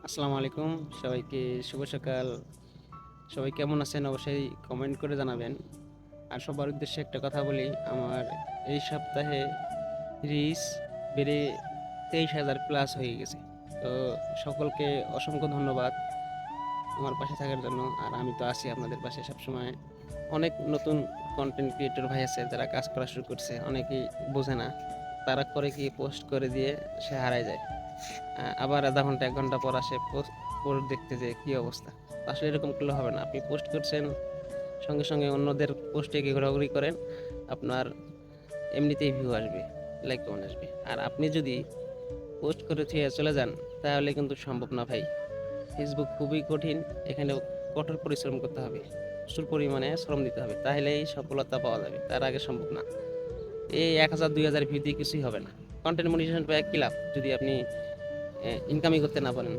আসসালামু আলাইকুম, সবাইকে শুভ সকাল। সবাই কেমন আছেন অবশ্যই কমেন্ট করে জানাবেন। আর সবার উদ্দেশ্যে একটা কথা বলি, আমার এই সপ্তাহে রিচ বেড়ে 23,000 প্লাস হয়ে গেছে। তো সকলকে অসংখ্য ধন্যবাদ আমার পাশে থাকার জন্য। আর আমি তো আছি আপনাদের পাশে সবসময়। অনেক নতুন কন্টেন্ট ক্রিয়েটর ভাই আছে যারা কাজ করা শুরু করছে, অনেকেই বোঝে না, তারা করে কি পোস্ট করে দিয়ে সে হারায় যায়। আবার আধা ঘন্টা ১ ঘন্টা পর আসে পোস্ট দেখতে যে কি অবস্থা। আসলে এরকম করলে হবে না। আপনি পোস্ট করছেন, সঙ্গে সঙ্গে অন্যদের পোস্টে গিয়ে ঘোরাঘুরি করেন, আপনার এমনিতেই ভিউ আসবে, লাইক কমেন্ট আসবে। আর আপনি যদি পোস্ট করে থুয়ে চলে যান, তাহলে কিন্তু সম্ভব না ভাই। ফেসবুক খুবই কঠিন, এখানে কঠোর পরিশ্রম করতে হবে, প্রচুর পরিমাণে শ্রম দিতে হবে, তাহলেই সফলতা পাওয়া যাবে, তার আগে সম্ভব না। এই ১,০০০ ২,০০০ ভিউ দিয়ে কিছুই হবে না। কন্টেন্ট মনিটাইজেশন পায় কি লাভ যদি আপনি ইনকামই করতে না পারেন।